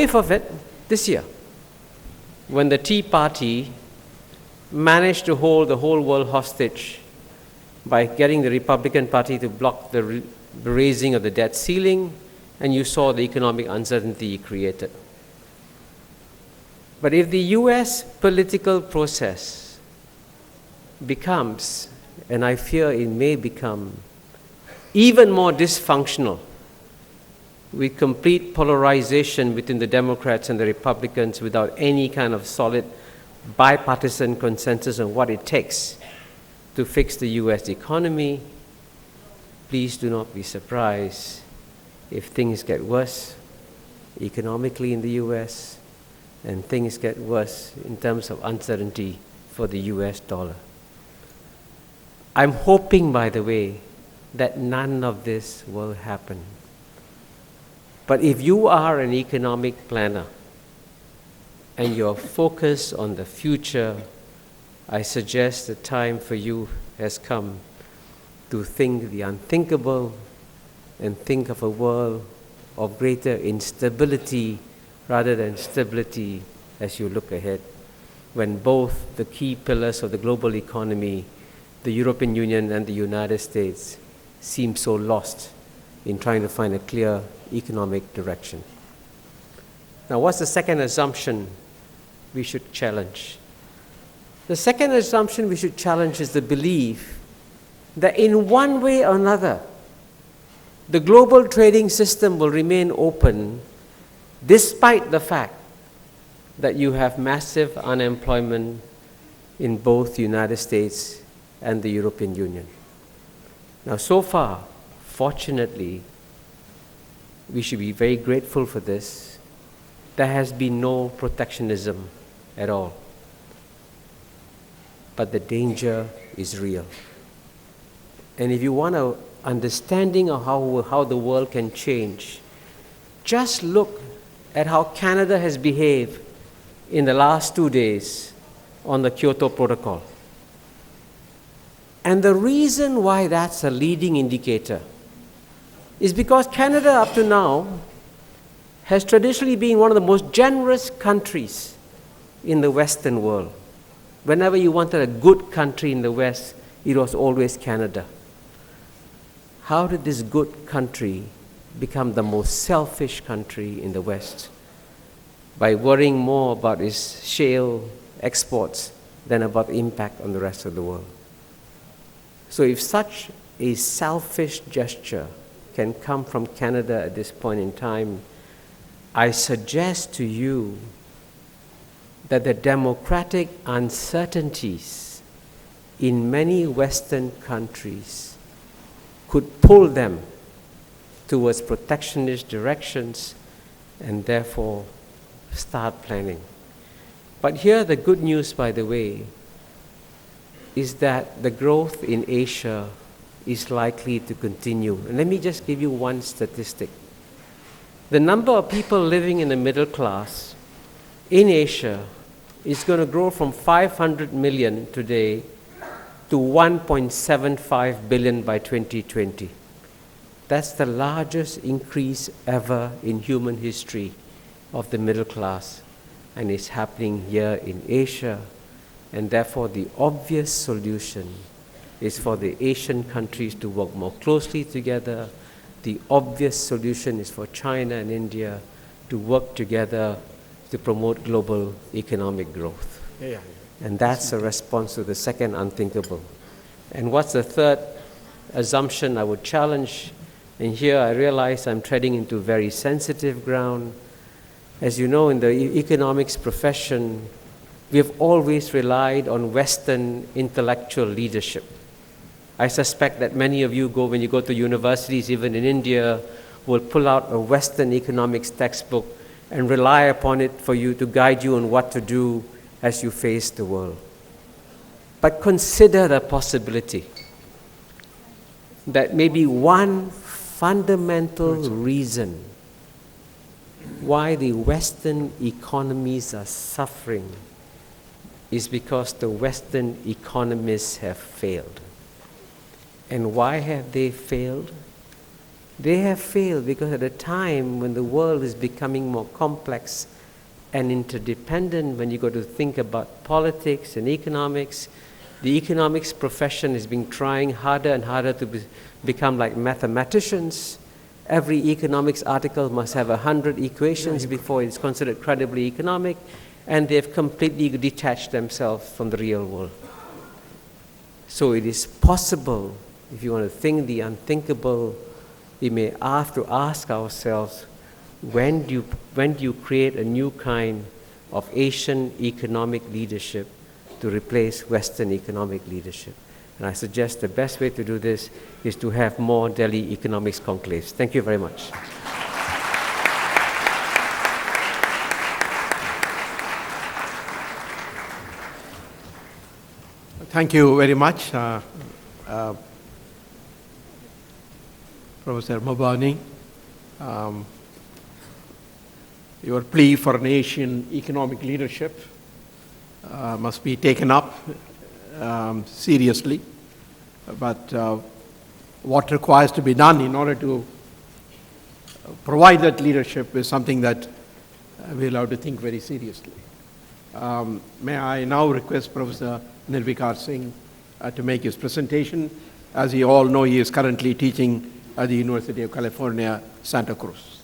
whiff of it this year, when the Tea Party managed to hold the whole world hostage by getting the Republican Party to block the raising of the debt ceiling, and you saw the economic uncertainty it created. But if the US political process becomes, and I fear it may become, even more dysfunctional, with complete polarization between the Democrats and the Republicans without any kind of solid bipartisan consensus on what it takes to fix the US economy, please do not be surprised if things get worse economically in the US and things get worse in terms of uncertainty for the US dollar. I'm hoping, by the way, that none of this will happen. But if you are an economic planner and you're focused on the future, I suggest the time for you has come to think the unthinkable and think of a world of greater instability rather than stability as you look ahead, when both the key pillars of the global economy, the European Union and the United States, seem so lost in trying to find a clear economic direction. Now, what's the second assumption we should challenge? The second assumption we should challenge is the belief that in one way or another, the global trading system will remain open despite the fact that you have massive unemployment in both the United States and the European Union. Now, so far, fortunately, we should be very grateful for this, there has been no protectionism at all. But the danger is real. And if you want an understanding of how the world can change, just look at how Canada has behaved in the last 2 days on the Kyoto Protocol. And the reason why that's a leading indicator is because Canada up to now has traditionally been one of the most generous countries in the Western world. Whenever you wanted a good country in the West, it was always Canada. How did this good country become the most selfish country in the West? By worrying more about its shale exports than about the impact on the rest of the world. So if such a selfish gesture can come from Canada at this point in time, I suggest to you that the democratic uncertainties in many Western countries could pull them towards protectionist directions and therefore start planning. But here the good news, by the way, is that the growth in Asia is likely to continue. And let me just give you one statistic. The number of people living in the middle class in Asia is going to grow from 500 million today to 1.75 billion by 2020. That's the largest increase ever in human history of the middle class, and it's happening here in Asia. And therefore, the obvious solution is for the Asian countries to work more closely together. The obvious solution is for China and India to work together to promote global economic growth. And that's a response to the second unthinkable. And what's the third assumption I would challenge? And here I realize I'm treading into very sensitive ground. As you know, in the economics profession, we have always relied on Western intellectual leadership. I suspect that many of you when you go to universities, even in India, will pull out a Western economics textbook and rely upon it for you to guide you on what to do as you face the world. But consider the possibility that maybe one fundamental reason why the Western economies are suffering is because the Western economists have failed. And why have they failed? They have failed because at a time when the world is becoming more complex and interdependent, when you go to think about politics and economics, the economics profession has been trying harder and harder to become like mathematicians. Every economics article must have 100 equations before it's considered credibly economic, and they've completely detached themselves from the real world. So it is possible, if you want to think the unthinkable, we may have to ask ourselves, when do you create a new kind of Asian economic leadership to replace Western economic leadership? And I suggest the best way to do this is to have more Delhi economics conclaves. Thank you very much. Thank you very much, Professor Mabani. Your plea for an Asian economic leadership must be taken up seriously, but what requires to be done in order to provide that leadership is something that we'll have to think very seriously. May I now request Professor Nirvikar Singh to make his presentation. As you all know, he is currently teaching at the University of California, Santa Cruz.